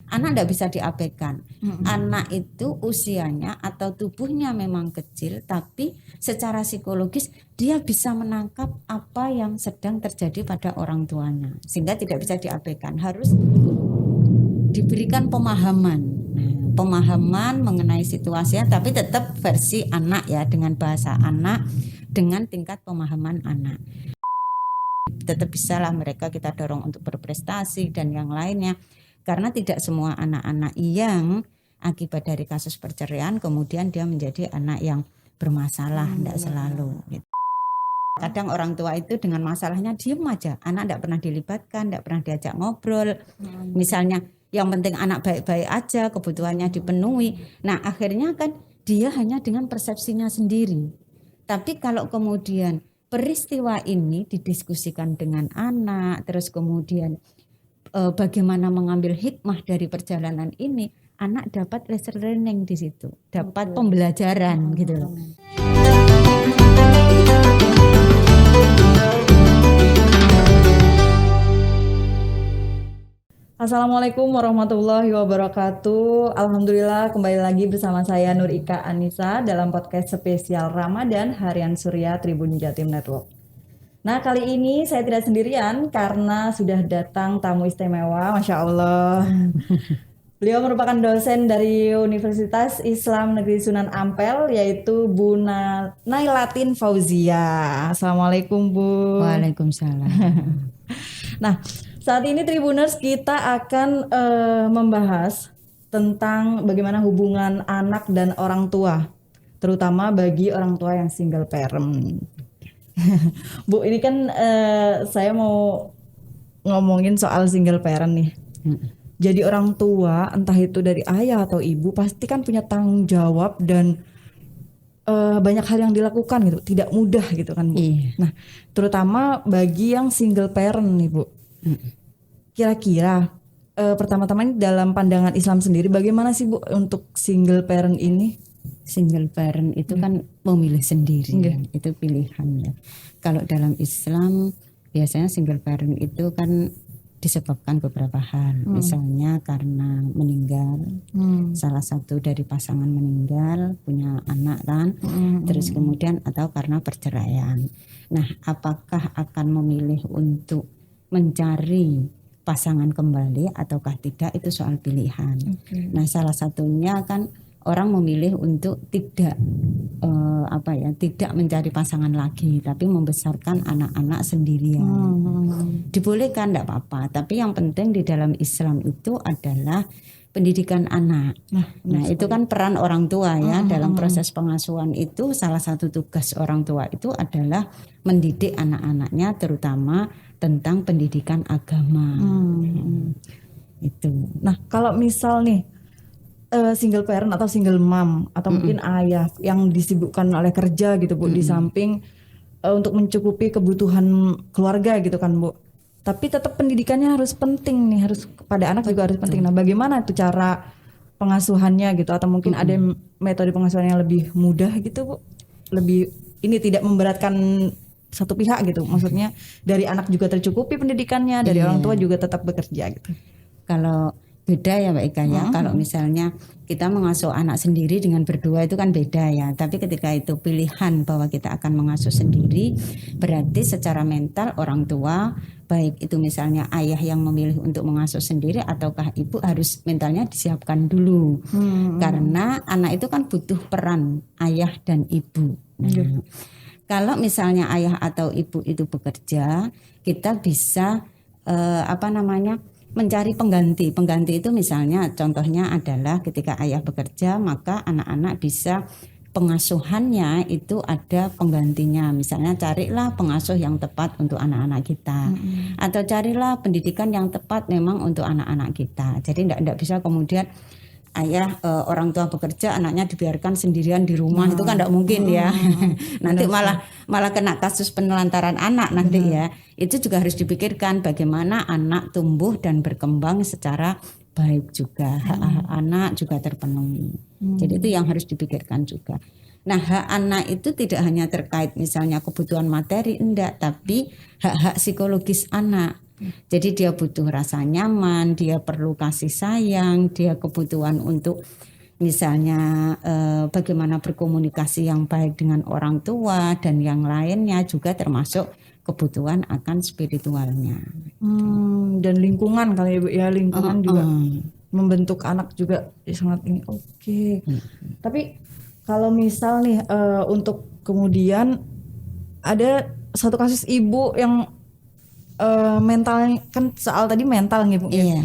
anak tidak bisa diabaikan. Anak itu usianya atau tubuhnya memang kecil, tapi secara psikologis dia bisa menangkap apa yang sedang terjadi pada orang tuanya, sehingga tidak bisa diabaikan. Harus diberikan pemahaman, pemahaman mengenai situasinya, tapi tetap versi anak ya, dengan bahasa anak, dengan tingkat pemahaman anak. Tetap bisalah mereka kita dorong untuk berprestasi dan yang lainnya, karena tidak semua anak-anak yang akibat dari kasus perceraian kemudian dia menjadi anak yang bermasalah, tidak selalu gitu. Kadang orang tua itu dengan masalahnya diem aja, anak tidak pernah dilibatkan, tidak pernah diajak ngobrol. Misalnya yang penting anak baik-baik aja, kebutuhannya dipenuhi. Nah akhirnya kan dia hanya dengan persepsinya sendiri. Tapi kalau kemudian peristiwa ini didiskusikan dengan anak, terus kemudian bagaimana mengambil hikmah dari perjalanan ini, anak dapat lesson learning di situ, dapat pembelajaran gitu loh. Assalamualaikum warahmatullahi wabarakatuh. Alhamdulillah kembali lagi bersama saya Nur Ika Anissa dalam podcast spesial Ramadan Harian Surya Tribun Jatim Network. Nah kali ini saya tidak sendirian karena sudah datang tamu istimewa, Masya Allah. Beliau merupakan dosen dari Universitas Islam Negeri Sunan Ampel, yaitu Bu Nailatin Fauzia. Assalamualaikum Bu. Waalaikumsalam. Nah saat ini Tribuners kita akan membahas tentang bagaimana hubungan anak dan orang tua, terutama bagi orang tua yang single parent. Bu, ini kan saya mau ngomongin soal single parent nih. Jadi orang tua, entah itu dari ayah atau ibu, pasti kan punya tanggung jawab dan banyak hal yang dilakukan gitu, tidak mudah gitu kan Bu. Iya. Nah, terutama bagi yang single parent nih Bu. Kira-kira pertama-tama ini dalam pandangan Islam sendiri bagaimana sih Bu untuk single parent ini? Single parent itu kan memilih sendiri, itu pilihan ya. Kalau dalam Islam biasanya single parent itu kan disebabkan beberapa hal, misalnya karena meninggal, salah satu dari pasangan meninggal punya anak kan, terus kemudian atau karena perceraian. Nah, apakah akan memilih untuk mencari pasangan kembali ataukah tidak, itu soal pilihan. Nah, salah satunya kan orang memilih untuk tidak tidak mencari pasangan lagi, tapi membesarkan anak-anak sendirian. Dibolehkan, tidak apa-apa. Tapi yang penting di dalam Islam itu adalah pendidikan anak. Nah itu kan peran orang tua ya dalam proses pengasuhan itu. Salah satu tugas orang tua itu adalah mendidik anak-anaknya, terutama tentang pendidikan agama. Itu. Nah kalau misal nih single parent atau single mom atau mungkin ayah yang disibukkan oleh kerja gitu Bu, di samping untuk mencukupi kebutuhan keluarga gitu kan Bu, tapi tetap pendidikannya harus penting nih, harus pada anak juga harus penting. Nah bagaimana tuh cara pengasuhannya gitu, atau mungkin ada metode pengasuhan yang lebih mudah gitu Bu, lebih ini tidak memberatkan satu pihak gitu, maksudnya dari anak juga tercukupi pendidikannya, dari orang tua juga tetap bekerja gitu. Kalau beda ya Mbak Ika ya, kalau misalnya kita mengasuh anak sendiri dengan berdua itu kan beda ya. Tapi ketika itu pilihan bahwa kita akan mengasuh sendiri, berarti secara mental orang tua, baik itu misalnya ayah yang memilih untuk mengasuh sendiri ataukah ibu, harus mentalnya disiapkan dulu. Karena anak itu kan butuh peran ayah dan ibu. Nah, kalau misalnya ayah atau ibu itu bekerja, kita bisa mencari pengganti. Pengganti itu misalnya contohnya adalah ketika ayah bekerja, maka anak-anak bisa pengasuhannya itu ada penggantinya. Misalnya carilah pengasuh yang tepat untuk anak-anak kita. Atau carilah pendidikan yang tepat memang untuk anak-anak kita. Jadi tidak bisa kemudian ayah orang tua bekerja, anaknya dibiarkan sendirian di rumah, itu kan tidak mungkin ya. Nanti malah kena kasus penelantaran anak nanti ya. Itu juga harus dipikirkan bagaimana anak tumbuh dan berkembang secara baik juga, hak anak juga terpenuhi. Jadi itu yang harus dipikirkan juga. Nah, hak anak itu tidak hanya terkait misalnya kebutuhan materi, enggak, tapi hak-hak psikologis anak. Jadi dia butuh rasa nyaman, dia perlu kasih sayang, dia kebutuhan untuk misalnya bagaimana berkomunikasi yang baik dengan orang tua dan yang lainnya, juga termasuk kebutuhan akan spiritualnya. Dan lingkungan kali ya Bu ya, lingkungan juga membentuk anak juga sangat ini. Oke. Tapi kalau misal nih untuk kemudian ada satu kasus ibu yang mental, kan soal tadi mental nih Bu ya. Iya.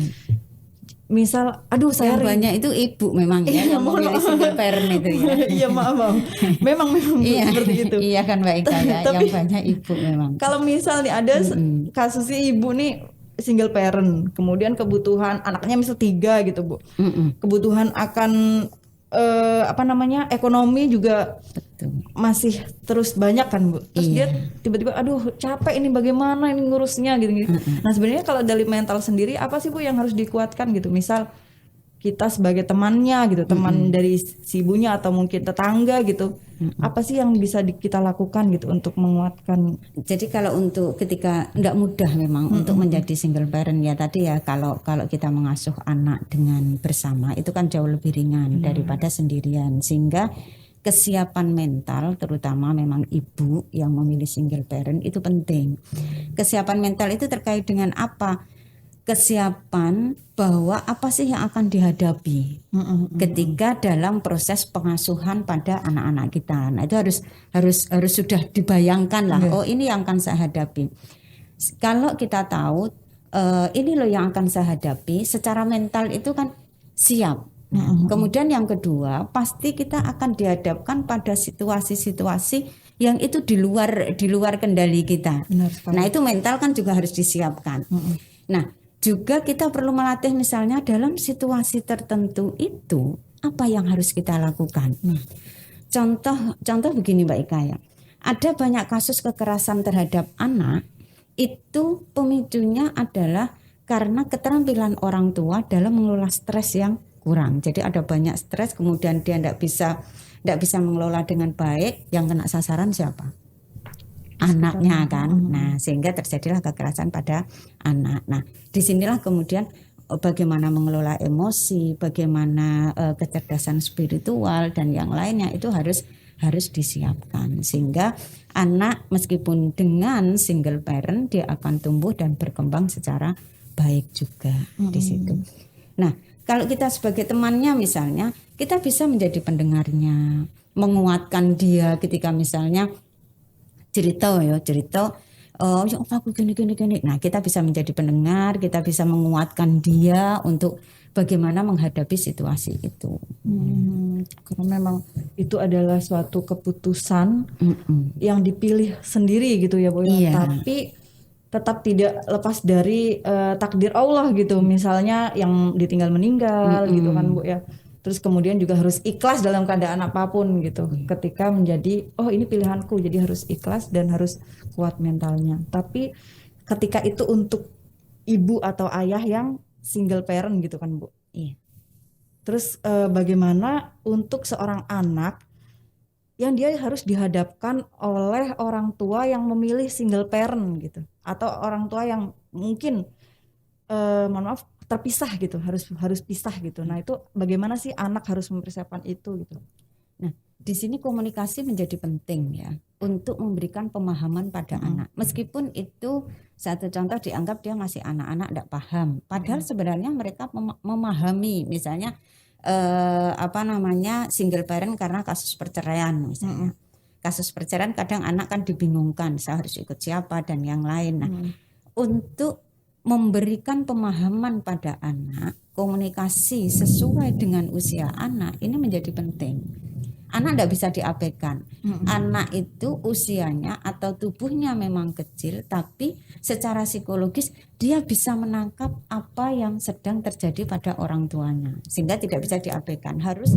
Misal, aduh saya Yang banyak itu ibu memang ya yang memilih single parent itu ya. Iya maaf. Memang Iya, seperti itu. iya kan Mbak Ika ya, yang banyak ibu memang. Kalau misal nih ada kasusnya ibu nih single parent, kemudian kebutuhan anaknya misal 3 gitu Bu. Kebutuhan akan ekonomi juga masih terus banyak kan Bu. Terus dia tiba-tiba aduh capek ini, bagaimana ini ngurusnya gitu. Nah sebenarnya kalau dari mental sendiri apa sih Bu yang harus dikuatkan gitu? Misal kita sebagai temannya gitu, teman dari si ibunya atau mungkin tetangga gitu. Apa sih yang bisa kita lakukan gitu untuk menguatkan? Jadi kalau untuk ketika enggak mudah memang untuk menjadi single parent ya tadi ya, kalau kita mengasuh anak dengan bersama itu kan jauh lebih ringan daripada sendirian, sehingga kesiapan mental terutama memang ibu yang memilih single parent itu penting. Kesiapan mental itu terkait dengan apa? Kesiapan bahwa apa sih yang akan dihadapi ketika dalam proses pengasuhan pada anak-anak kita. Nah, itu harus sudah dibayangkan lah. Oh, ini yang akan saya hadapi. Kalau kita tahu ini loh yang akan saya hadapi, secara mental itu kan siap. Nah, kemudian yang kedua, pasti kita akan dihadapkan pada situasi-situasi yang itu di luar kendali kita. Nah, itu mental kan juga harus disiapkan. Nah, juga kita perlu melatih misalnya dalam situasi tertentu itu apa yang harus kita lakukan. Contoh begini Mbak Ika ya. Ada banyak kasus kekerasan terhadap anak itu pemicunya adalah karena keterampilan orang tua dalam mengelola stres yang kurang. Jadi ada banyak stres, kemudian dia tidak bisa mengelola dengan baik. Yang kena sasaran siapa? Anaknya kan. Nah, sehingga terjadilah kekerasan pada anak. Nah, disinilah kemudian bagaimana mengelola emosi, bagaimana kecerdasan spiritual dan yang lainnya itu harus disiapkan, sehingga anak meskipun dengan single parent dia akan tumbuh dan berkembang secara baik juga di situ. Nah, kalau kita sebagai temannya misalnya, kita bisa menjadi pendengarnya, menguatkan dia ketika misalnya cerita oh ya aku gini. Nah, kita bisa menjadi pendengar, kita bisa menguatkan dia untuk bagaimana menghadapi situasi itu. Karena memang itu adalah suatu keputusan yang dipilih sendiri gitu ya Bu. Iya. Tapi tetap tidak lepas dari takdir Allah gitu. Misalnya yang ditinggal meninggal gitu kan Bu ya. Terus kemudian juga harus ikhlas dalam keadaan apapun gitu. Ketika menjadi ini pilihanku, jadi harus ikhlas dan harus kuat mentalnya. Tapi ketika itu untuk ibu atau ayah yang single parent gitu kan Bu. Iya. Terus bagaimana untuk seorang anak yang dia harus dihadapkan oleh orang tua yang memilih single parent gitu, atau orang tua yang mungkin mohon maaf terpisah gitu, harus pisah gitu. Nah, itu bagaimana sih anak harus mempersiapkan itu gitu. Nah, di sini komunikasi menjadi penting ya untuk memberikan pemahaman pada anak. Meskipun itu satu contoh dianggap dia masih anak-anak tidak paham, padahal sebenarnya mereka memahami misalnya single parent karena kasus perceraian misalnya. Kasus perceraian kadang anak kan dibingungkan, saya harus ikut siapa dan yang lain. Nah, untuk memberikan pemahaman pada anak, komunikasi sesuai dengan usia anak ini menjadi penting. Anak tidak bisa diabaikan. Anak itu usianya atau tubuhnya memang kecil, tapi secara psikologis dia bisa menangkap apa yang sedang terjadi pada orang tuanya, sehingga tidak bisa diabaikan. Harus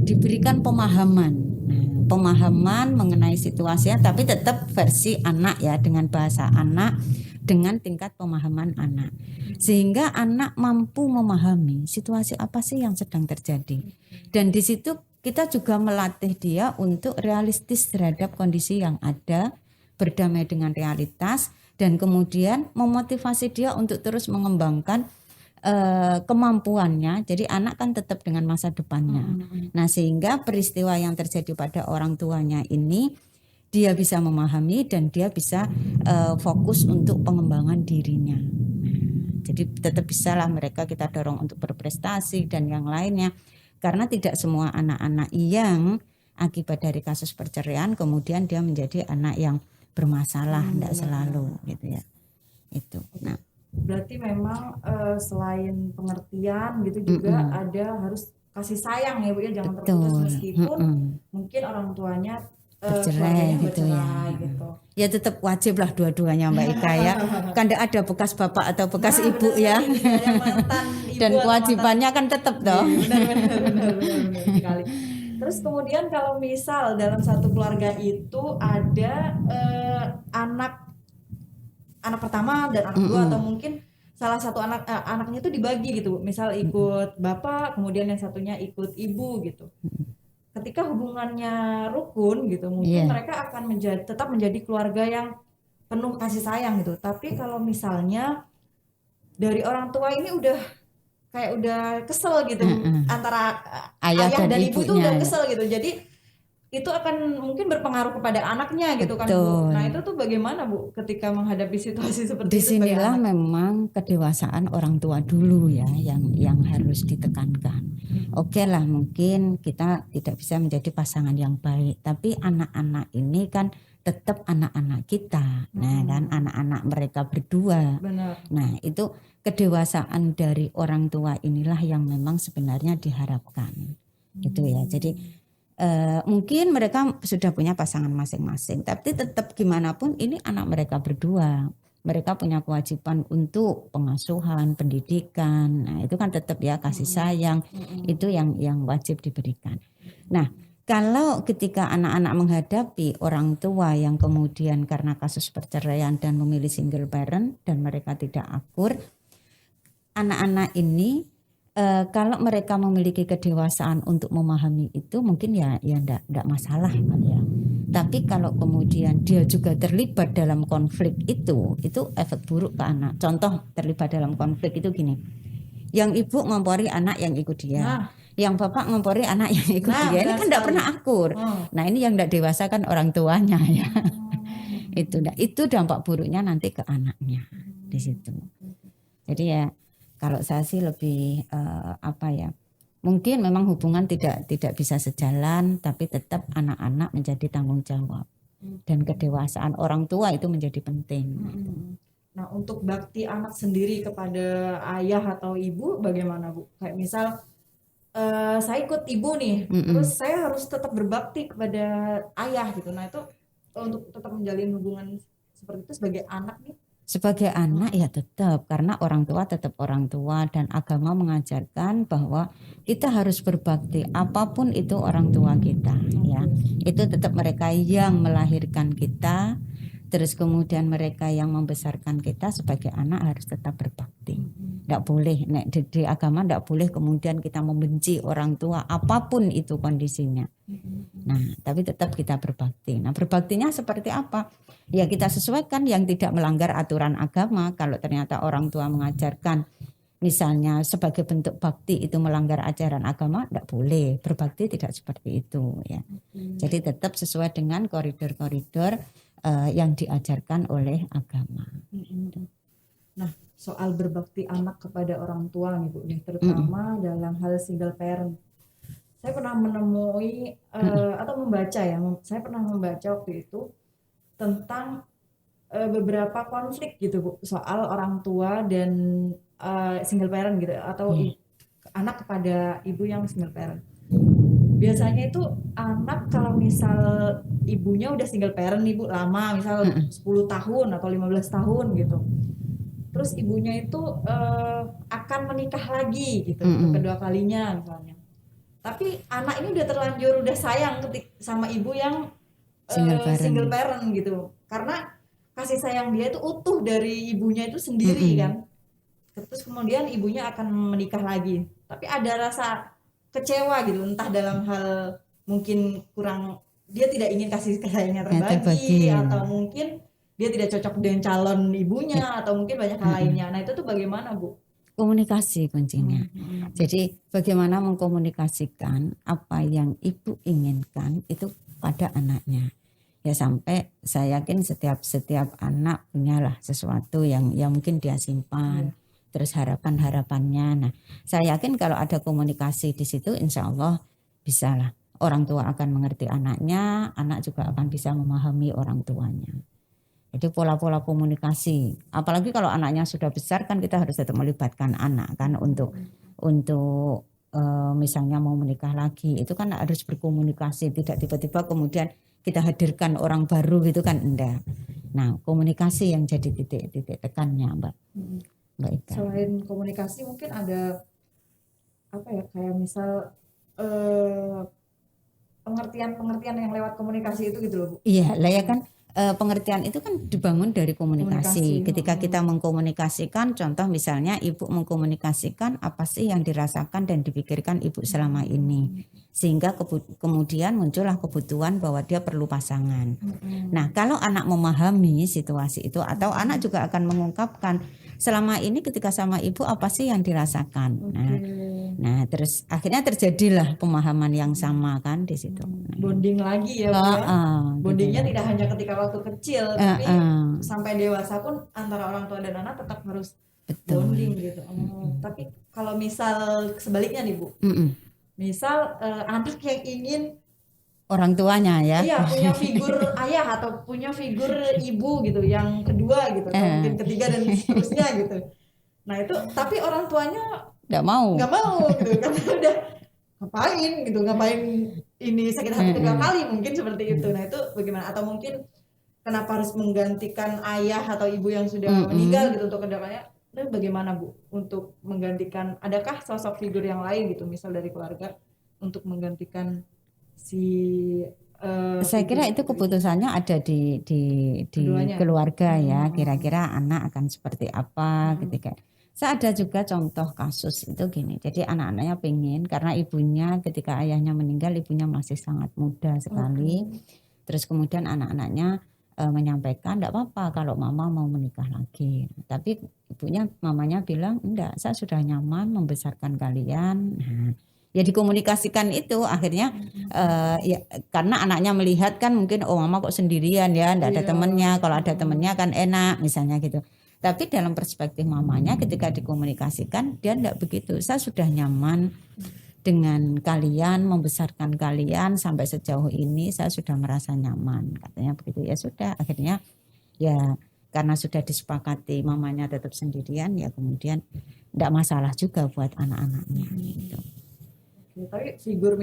diberikan pemahaman. Nah, pemahaman mengenai situasinya, tapi tetap versi anak ya, dengan bahasa anak, dengan tingkat pemahaman anak, sehingga anak mampu memahami situasi apa sih yang sedang terjadi. Dan di situ kita juga melatih dia untuk realistis terhadap kondisi yang ada, berdamai dengan realitas, dan kemudian memotivasi dia untuk terus mengembangkan kemampuannya. Jadi anak kan tetap dengan masa depannya. Nah, sehingga peristiwa yang terjadi pada orang tuanya ini dia bisa memahami dan dia bisa fokus untuk pengembangan dirinya. Jadi tetap bisalah mereka kita dorong untuk berprestasi dan yang lainnya. Karena tidak semua anak-anak yang akibat dari kasus perceraian kemudian dia menjadi anak yang bermasalah, tidak selalu gitu ya. Itu. Nah, berarti memang selain pengertian gitu juga ada harus kasih sayang ya Bu ya, jangan terputus meskipun mungkin orang tuanya bercerai gitu ya. gitu. Ya tetap wajib lah dua-duanya Mbak Ika ya. Kan tidak ada bekas bapak atau bekas ibu ya. Dan kewajibannya kan tetap toh. Benar sekali. Terus kemudian kalau misal dalam satu keluarga itu ada anak pertama dan anak dua atau mungkin salah satu anaknya itu dibagi gitu, misal ikut bapak kemudian yang satunya ikut ibu gitu. Ketika hubungannya rukun gitu mungkin mereka akan tetap menjadi keluarga yang penuh kasih sayang gitu. Tapi kalau misalnya dari orang tua ini udah kesel gitu antara ayah dan ibu itu udah kesel gitu, jadi itu akan mungkin berpengaruh kepada anaknya gitu kan Bu. Nah itu tuh bagaimana Bu ketika menghadapi situasi seperti itu? Disinilah memang kedewasaan orang tua dulu ya yang harus ditekankan. Oke lah mungkin kita tidak bisa menjadi pasangan yang baik, tapi anak-anak ini kan tetap anak-anak kita. Nah kan anak-anak mereka berdua. Benar. Nah itu kedewasaan dari orang tua inilah yang memang sebenarnya diharapkan. Gitu ya. Jadi mungkin mereka sudah punya pasangan masing-masing, tapi tetap gimana pun ini anak mereka berdua. Mereka punya kewajiban untuk pengasuhan, pendidikan. Nah, itu kan tetap ya kasih sayang. Itu yang wajib diberikan. Nah, kalau ketika anak-anak menghadapi orang tua yang kemudian karena kasus perceraian dan memilih single parent dan mereka tidak akur, anak-anak ini kalau mereka memiliki kedewasaan untuk memahami itu mungkin ya enggak masalah kan ya. Tapi kalau kemudian dia juga terlibat dalam konflik itu efek buruk ke anak. Contoh terlibat dalam konflik itu gini. Yang ibu ngompori anak yang ikut dia. Yang bapak ngompori anak yang ikut dia. Ini kan enggak pernah akur. Nah, ini yang enggak dewasa kan orang tuanya ya. Itu dampak buruknya nanti ke anaknya di situ. Jadi ya kalau saya sih lebih mungkin memang hubungan tidak bisa sejalan, tapi tetap anak-anak menjadi tanggung jawab dan kedewasaan orang tua itu menjadi penting. Nah untuk bakti anak sendiri kepada ayah atau ibu bagaimana Bu? Kayak misal saya ikut ibu nih, terus saya harus tetap berbakti kepada ayah gitu. Nah itu untuk tetap menjalin hubungan seperti itu sebagai anak nih. Sebagai anak ya tetap, karena orang tua tetap orang tua dan agama mengajarkan bahwa kita harus berbakti apapun itu orang tua kita ya. Itu tetap mereka yang melahirkan kita, terus kemudian mereka yang membesarkan kita sebagai anak harus tetap berbakti. Tidak boleh di agama tidak boleh kemudian kita membenci orang tua apapun itu kondisinya. Nah, tapi tetap kita berbakti. Nah, berbaktinya seperti apa? Ya kita sesuaikan yang tidak melanggar aturan agama. Kalau ternyata orang tua mengajarkan misalnya sebagai bentuk bakti itu melanggar ajaran agama, tidak boleh. Berbakti tidak seperti itu ya. Jadi tetap sesuai dengan koridor-koridor yang diajarkan oleh agama. Nah, soal berbakti anak kepada orang tua nih Bu, terutama dalam hal single parent. Saya pernah menemui atau membaca ya, saya pernah membaca waktu itu tentang beberapa konflik gitu Bu, soal orang tua dan single parent gitu atau anak kepada ibu yang single parent. Biasanya itu anak kalau misal ibunya udah single parent nih Bu, lama misal 10 tahun atau 15 tahun gitu. Terus ibunya itu akan menikah lagi gitu kedua kalinya misalnya. Tapi anak ini udah terlanjur udah sayang sama ibu yang single parent gitu. Karena kasih sayang dia itu utuh dari ibunya itu sendiri kan. Terus kemudian ibunya akan menikah lagi. Tapi ada rasa kecewa gitu, entah dalam hal mungkin kurang dia tidak ingin kasih sayangnya terbagi atau mungkin dia tidak cocok dengan calon ibunya atau mungkin banyak hal lainnya. Nah, itu tuh bagaimana, Bu? Komunikasi kuncinya. Jadi bagaimana mengkomunikasikan apa yang ibu inginkan itu pada anaknya. Ya sampai saya yakin setiap anak punyalah sesuatu yang mungkin dia simpan. Terus harapan-harapannya. Nah, saya yakin kalau ada komunikasi di situ, insya Allah bisa lah. Orang tua akan mengerti anaknya, anak juga akan bisa memahami orang tuanya. Jadi pola-pola komunikasi. Apalagi kalau anaknya sudah besar kan kita harus tetap melibatkan anak kan untuk misalnya mau menikah lagi. Itu kan harus berkomunikasi. Tidak tiba-tiba kemudian kita hadirkan orang baru gitu kan, enggak. Nah, komunikasi yang jadi titik-titik tekannya, Mbak. Mbak Ika. Selain komunikasi mungkin ada apa ya, kayak misal pengertian yang lewat komunikasi itu gitu loh, Bu. Iya, lah ya kan pengertian itu kan dibangun dari komunikasi. Komunikasi, Ketika kita mengkomunikasikan, contoh misalnya ibu mengkomunikasikan apa sih yang dirasakan dan dipikirkan ibu selama ini, sehingga kemudian muncullah kebutuhan bahwa dia perlu pasangan. Nah, kalau anak memahami situasi itu atau anak juga akan mengungkapkan selama ini ketika sama ibu apa sih yang dirasakan. Nah, terus akhirnya terjadilah pemahaman yang sama kan di situ. Bonding lagi ya, Bu, ya. Bondingnya tidak hanya ketika waktu kecil, tapi sampai dewasa pun antara orang tua dan anak tetap harus bonding gitu. Tapi kalau misal sebaliknya nih, Bu, misal anak yang ingin orang tuanya ya, iya punya figur ayah atau punya figur ibu gitu, yang kedua gitu, atau mungkin ketiga dan seterusnya gitu. Nah itu, tapi orang tuanya nggak mau gitu kan, udah ngapain ini sakit hati kedua kali mungkin seperti itu. Nah itu bagaimana, atau mungkin kenapa harus menggantikan ayah atau ibu yang sudah meninggal gitu untuk kedua kalinya. Nah bagaimana, Bu, untuk menggantikan, adakah sosok figur yang lain gitu misal dari keluarga untuk menggantikan si saya kira itu keputusannya ada di keluarga ya, kira-kira anak akan seperti apa ketika. Saya ada juga contoh kasus itu gini, jadi anak-anaknya pengen karena ibunya ketika ayahnya meninggal, ibunya masih sangat muda sekali. Terus kemudian anak-anaknya menyampaikan tidak apa-apa kalau mama mau menikah lagi, tapi mamanya bilang enggak, saya sudah nyaman membesarkan kalian. Nah, ya dikomunikasikan itu akhirnya ya karena anaknya melihat kan mungkin mama kok sendirian ya, enggak ada temennya, kalau ada temennya kan enak misalnya gitu. Tapi dalam perspektif mamanya ketika dikomunikasikan dia enggak begitu, saya sudah nyaman dengan kalian, membesarkan kalian sampai sejauh ini, saya sudah merasa nyaman katanya begitu. Ya sudah, akhirnya ya karena sudah disepakati mamanya tetap sendirian, ya kemudian enggak masalah juga buat anak-anaknya gitu. Tapi figur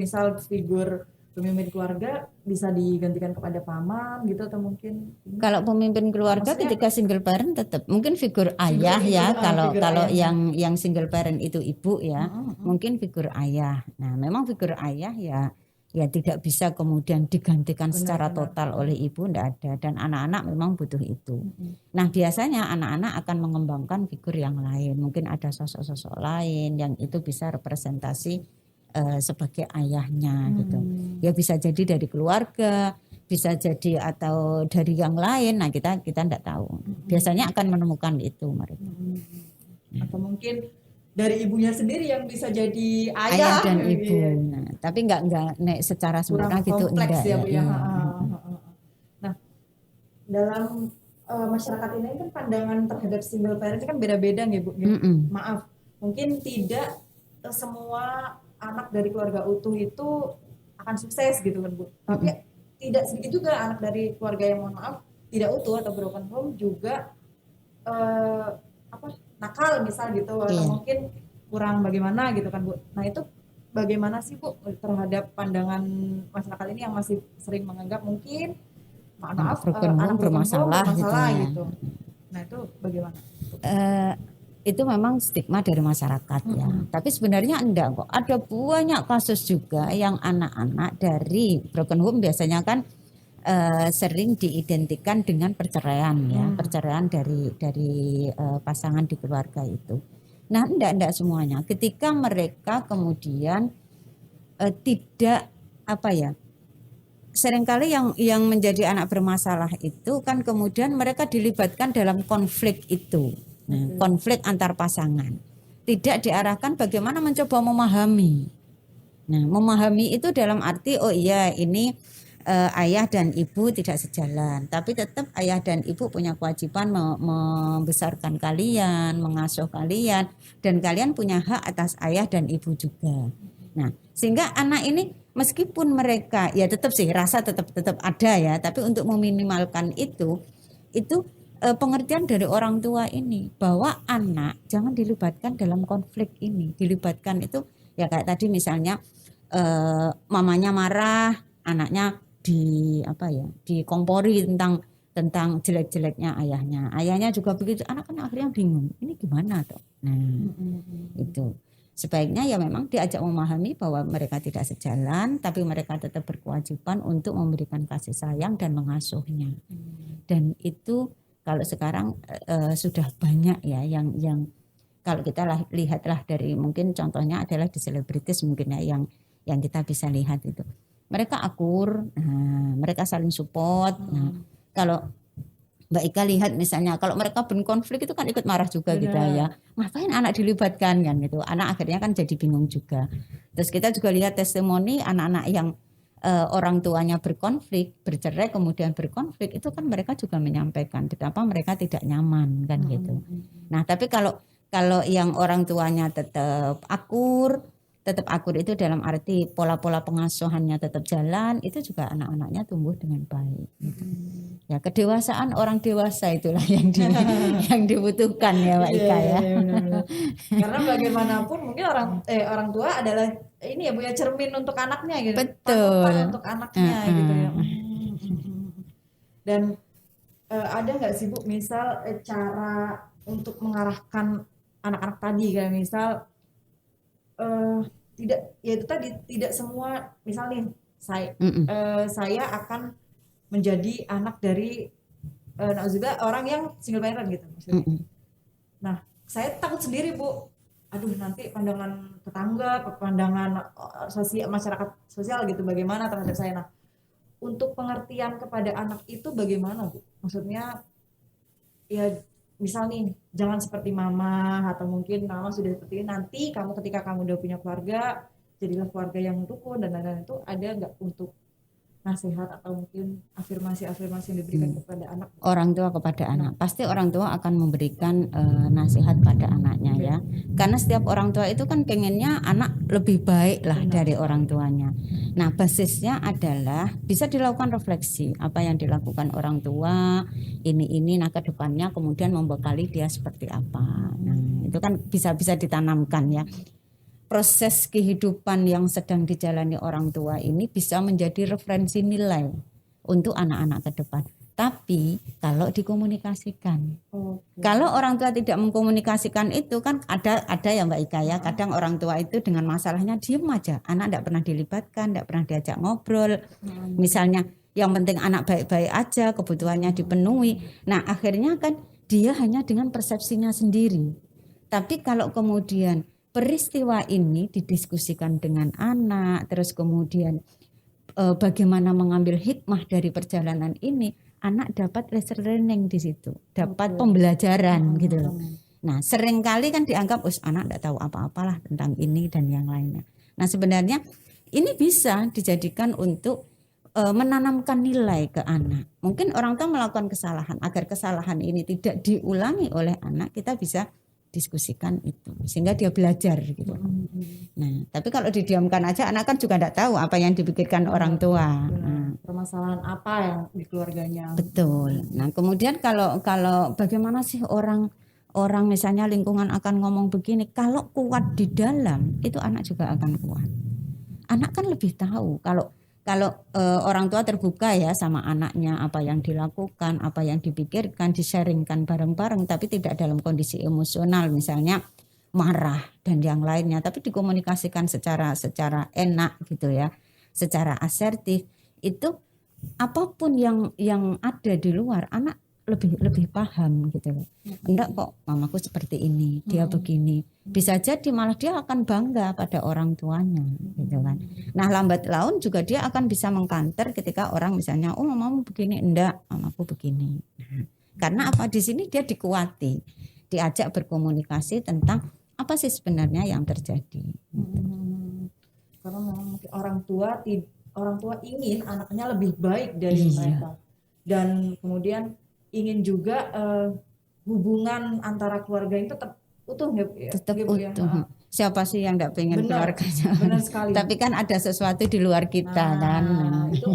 pemimpin keluarga bisa digantikan kepada paman gitu, atau mungkin kalau pemimpin keluarga ketika single parent tetap mungkin figur ayah ya, kalau yang single parent itu ibu ya, mungkin figur ayah. Nah memang figur ayah ya tidak bisa kemudian digantikan secara total oleh ibu, enggak ada, dan anak-anak memang butuh itu. Nah biasanya anak-anak akan mengembangkan figur yang lain, mungkin ada sosok-sosok lain yang itu bisa representasi sebagai ayahnya gitu. Ya bisa jadi dari keluarga, bisa jadi atau dari yang lain. Nah kita enggak tahu. Biasanya akan menemukan itu mereka. Atau mungkin dari ibunya sendiri yang bisa jadi ayah dan ibu. Nah, tapi enggak secara sempurna gitu enggak ya, Bu, ya. Nah, dalam masyarakat ini kan pandangan terhadap single parent kan beda-beda nih, Bu. Maaf, mungkin tidak semua anak dari keluarga utuh itu akan sukses gitu kan, Bu. Tapi tidak sedikit juga anak dari keluarga yang mohon maaf tidak utuh atau broken home juga nakal misal gitu, atau mungkin kurang bagaimana gitu kan, Bu. Nah itu bagaimana sih, Bu, terhadap pandangan masyarakat ini yang masih sering menganggap mungkin anak bermasalah gitu. Nah itu bagaimana? Itu memang stigma dari masyarakat ya. Tapi sebenarnya enggak kok. Ada banyak kasus juga yang anak-anak dari broken home biasanya kan sering diidentikan dengan perceraian ya, perceraian dari pasangan di keluarga itu. Nah, enggak semuanya. Ketika mereka kemudian tidak seringkali yang menjadi anak bermasalah itu kan kemudian mereka dilibatkan dalam konflik itu. Nah, konflik antar pasangan. Tidak diarahkan bagaimana mencoba memahami. Nah, memahami itu dalam arti oh iya ini ayah dan ibu tidak sejalan, tapi tetap ayah dan ibu punya kewajiban membesarkan kalian, mengasuh kalian, dan kalian punya hak atas ayah dan ibu juga. Nah, sehingga anak ini meskipun mereka ya tetap sih rasa tetap ada ya, tapi untuk meminimalkan itu pengertian dari orang tua ini bahwa anak jangan dilibatkan dalam konflik ini. Dilibatkan itu ya kayak tadi misalnya mamanya marah, anaknya dikompori tentang jelek-jeleknya ayahnya. Ayahnya juga begitu, anak kan akhirnya bingung. Ini gimana toh? Nah, itu. Sebaiknya ya memang diajak memahami bahwa mereka tidak sejalan, tapi mereka tetap berkewajiban untuk memberikan kasih sayang dan mengasuhnya. Dan itu kalau sekarang sudah banyak ya yang kalau kita lihatlah dari mungkin contohnya adalah di selebritis mungkin ya yang kita bisa lihat itu. Mereka akur, mereka saling support. Nah, kalau Mbak Ika lihat misalnya kalau mereka berkonflik itu kan ikut marah juga gitu ya. Ngapain anak dilibatkan kan gitu. Anak akhirnya kan jadi bingung juga. Terus kita juga lihat testimoni anak-anak yang orang tuanya berkonflik, bercerai kemudian berkonflik itu kan mereka juga menyampaikan betapa mereka tidak nyaman kan gitu. Nah, tapi kalau yang orang tuanya tetap akur itu dalam arti pola-pola pengasuhannya tetap jalan, itu juga anak-anaknya tumbuh dengan baik. Gitu. Ya kedewasaan orang dewasa itulah yang dibutuhkan ya Mbak Ika ya. Benar-benar. Karena bagaimanapun mungkin orang tua adalah ini ya Bu ya cermin untuk anaknya gitu. Betul. Panutan untuk anaknya gitu ya. Dan ada nggak sih Bu misal cara untuk mengarahkan anak-anak tadi kayak misal tidak semua misal nih saya akan menjadi anak dari nauzubillah orang yang single parent gitu maksudnya. Nah, saya takut sendiri Bu. Aduh nanti pandangan tetangga, pandangan masyarakat sosial gitu bagaimana terhadap saya. Nah, untuk pengertian kepada anak itu bagaimana Bu? Maksudnya ya misal nih jangan seperti mama atau mungkin mama sudah seperti ini, nanti kamu ketika kamu udah punya keluarga jadilah keluarga yang rukun dan lain-lain. Itu ada nggak untuk nasihat atau mungkin afirmasi yang diberikan kepada anak? Orang tua kepada anak pasti orang tua akan memberikan nasihat pada anaknya ya, karena setiap orang tua itu kan pengennya anak lebih baik lah dari orang tuanya. Nah basisnya adalah bisa dilakukan refleksi apa yang dilakukan orang tua ini nah ke depannya kemudian membekali dia seperti apa. Nah itu kan bisa ditanamkan ya. Proses kehidupan yang sedang dijalani orang tua ini bisa menjadi referensi nilai untuk anak-anak ke depan. Tapi kalau dikomunikasikan, kalau orang tua tidak mengkomunikasikan itu kan ada ya Mbak Ika ya. Kadang orang tua itu dengan masalahnya diem aja, anak tidak pernah dilibatkan, tidak pernah diajak ngobrol. Misalnya yang penting anak baik-baik aja, kebutuhannya dipenuhi. Nah akhirnya kan dia hanya dengan persepsinya sendiri. Tapi kalau kemudian peristiwa ini didiskusikan dengan anak, terus kemudian bagaimana mengambil hikmah dari perjalanan ini, anak dapat lesson learning di situ, dapat pembelajaran gitu loh. Nah, seringkali kan dianggap anak tidak tahu apa-apalah tentang ini dan yang lainnya. Nah, sebenarnya ini bisa dijadikan untuk menanamkan nilai ke anak. Mungkin orang tua melakukan kesalahan, agar kesalahan ini tidak diulangi oleh anak, kita bisa diskusikan itu sehingga dia belajar gitu. Nah, tapi kalau didiamkan aja anak kan juga tidak tahu apa yang dipikirkan orang tua. Permasalahan apa yang di keluarganya. Betul. Nah, kemudian kalau bagaimana sih orang misalnya lingkungan akan ngomong begini, kalau kuat di dalam itu anak juga akan kuat. Anak kan lebih tahu kalau orang tua terbuka ya sama anaknya, apa yang dilakukan, apa yang dipikirkan, disharingkan bareng-bareng, tapi tidak dalam kondisi emosional misalnya marah dan yang lainnya, tapi dikomunikasikan secara enak gitu ya, secara asertif. Itu apapun yang ada di luar, anak lebih paham gitu loh. Enggak kok mamaku seperti ini, dia begini. Bisa jadi malah dia akan bangga pada orang tuanya gitu kan. Nah, lambat laun juga dia akan bisa mengkanter ketika orang misalnya, oh mamamu begini, enggak, mamaku begini. Karena apa, di sini dia dikuati, diajak berkomunikasi tentang apa sih sebenarnya yang terjadi. Karena memang mungkin orang tua ingin anaknya lebih baik dari mereka, dan kemudian ingin juga hubungan antara keluarga itu tetap utuh ya, Tetap Bu, utuh. ya. Siapa sih yang enggak pengen Benar, keluarganya? benar sekali. Tapi kan ada sesuatu di luar kita kan.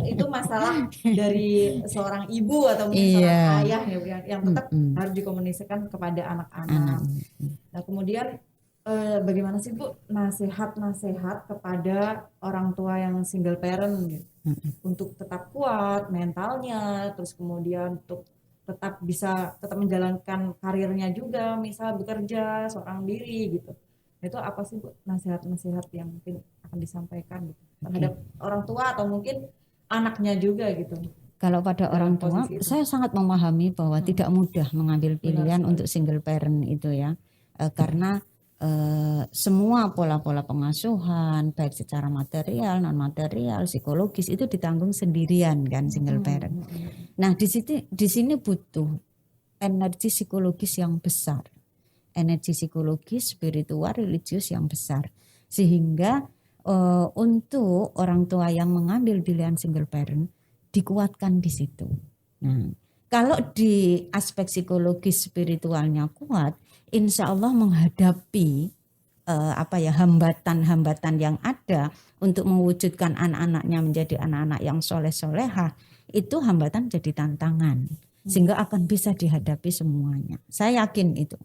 Itu masalah dari seorang ibu atau mungkin seorang ayah ya, Bu, yang tetap harus dikomunikasikan kepada anak-anak. Nah, kemudian bagaimana sih Bu nasihat-nasihat kepada orang tua yang single parent gitu, untuk tetap kuat mentalnya, terus kemudian untuk tetap menjalankan karirnya juga, misal bekerja seorang diri gitu. Itu apa sih Bu nasihat-nasihat yang mungkin akan disampaikan gitu terhadap orang tua atau mungkin anaknya juga gitu? Kalau pada orang tua, saya sangat memahami bahwa tidak mudah mengambil pilihan untuk single parent itu ya, karena semua pola-pola pengasuhan baik secara material, non material, psikologis itu ditanggung sendirian kan single parent. Nah, di sini butuh energi psikologis yang besar, energi psikologis, spiritual, religius yang besar, sehingga untuk orang tua yang mengambil pilihan single parent dikuatkan di situ. Nah, kalau di aspek psikologis spiritualnya kuat, insya Allah menghadapi hambatan-hambatan yang ada untuk mewujudkan anak-anaknya menjadi anak-anak yang soleh-solehah, itu hambatan jadi tantangan, sehingga akan bisa dihadapi semuanya. Saya yakin itu,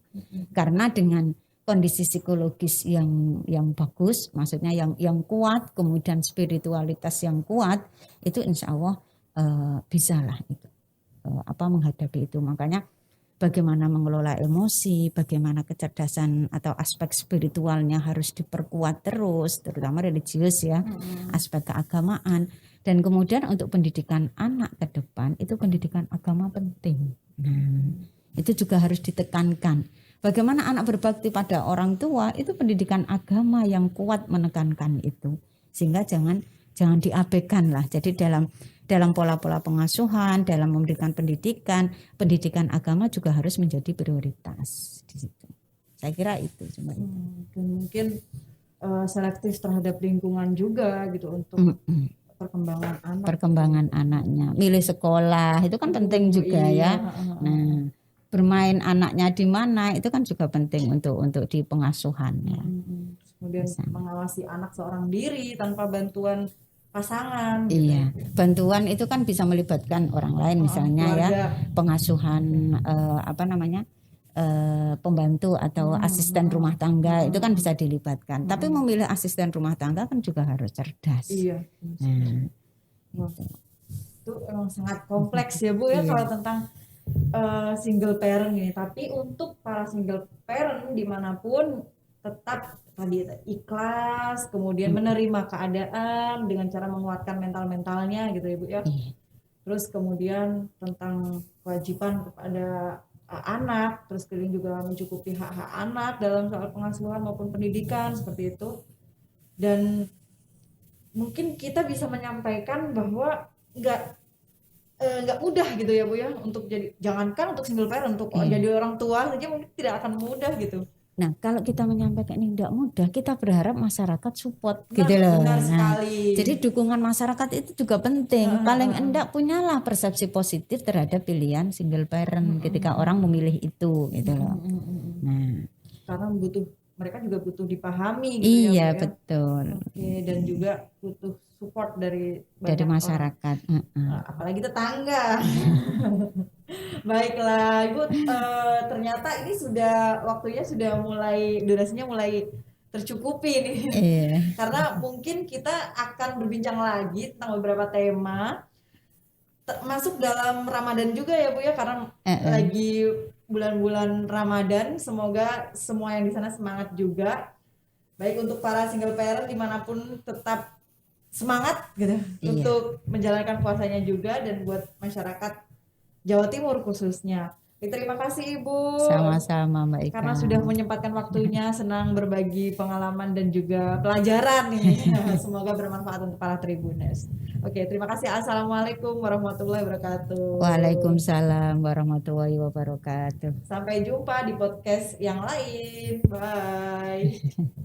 karena dengan kondisi psikologis yang bagus, maksudnya yang kuat, kemudian spiritualitas yang kuat, itu insya Allah bisalah itu menghadapi itu. Makanya bagaimana mengelola emosi, bagaimana kecerdasan atau aspek spiritualnya harus diperkuat terus, terutama religius ya, aspek keagamaan. Dan kemudian untuk pendidikan anak ke depan, itu pendidikan agama penting. Nah, itu juga harus ditekankan. Bagaimana anak berbakti pada orang tua, itu pendidikan agama yang kuat menekankan itu. Sehingga jangan diabaikan lah. Jadi dalam pola-pola pengasuhan, dalam memberikan pendidikan agama juga harus menjadi prioritas di situ. Saya kira itu cuma itu. Mungkin selektif terhadap lingkungan juga gitu untuk perkembangan anaknya. Milih sekolah itu kan penting juga ya. Nah, bermain anaknya di mana itu kan juga penting untuk di pengasuhannya. Kemudian mengawasi anak seorang diri tanpa bantuan pasangan. Iya, bantuan itu kan bisa melibatkan orang lain, misalnya keluarga. Ya pengasuhan pembantu atau asisten rumah tangga itu kan bisa dilibatkan. Tapi memilih asisten rumah tangga kan juga harus cerdas. Iya. Itu emang sangat kompleks ya Bu ya kalau tentang single parent ini. Tapi untuk para single parent dimanapun tetap tadi ikhlas, kemudian menerima keadaan dengan cara menguatkan mentalnya gitu ya Bu ya. Terus kemudian tentang kewajiban kepada anak, terus kalian juga mencukupi hak-hak anak dalam soal pengasuhan maupun pendidikan seperti itu. Dan mungkin kita bisa menyampaikan bahwa nggak mudah gitu ya Bu ya untuk jadi, jangankan untuk single parent, untuk jadi orang tua saja mungkin tidak akan mudah gitu. Nah, kalau kita menyampaikan ini tidak mudah, kita berharap masyarakat support gitu loh. Benar sekali. Jadi dukungan masyarakat itu juga penting. Paling enggak punyalah persepsi positif terhadap pilihan single parent ketika orang memilih itu gitu loh. Nah, karena mereka juga butuh dipahami gitu iya, ya. Betul. Oke, dan juga butuh support dari masyarakat. Apalagi tetangga. Baiklah Ibu, ternyata ini waktunya sudah durasinya mulai tercukupi nih. Karena mungkin kita akan berbincang lagi tentang beberapa tema masuk dalam Ramadan juga ya Bu ya, karena lagi bulan-bulan Ramadan. Semoga semua yang di sana semangat juga, baik untuk para single parent dimanapun tetap semangat gitu untuk menjalankan puasanya juga, dan buat masyarakat Jawa Timur khususnya. Terima kasih Ibu. Sama-sama Mbak Ika. Karena sudah menyempatkan waktunya, senang berbagi pengalaman dan juga pelajaran ini. Semoga bermanfaat untuk para Tribuners. Oke, terima kasih. Assalamualaikum warahmatullahi wabarakatuh. Waalaikumsalam warahmatullahi wabarakatuh. Sampai jumpa di podcast yang lain. Bye.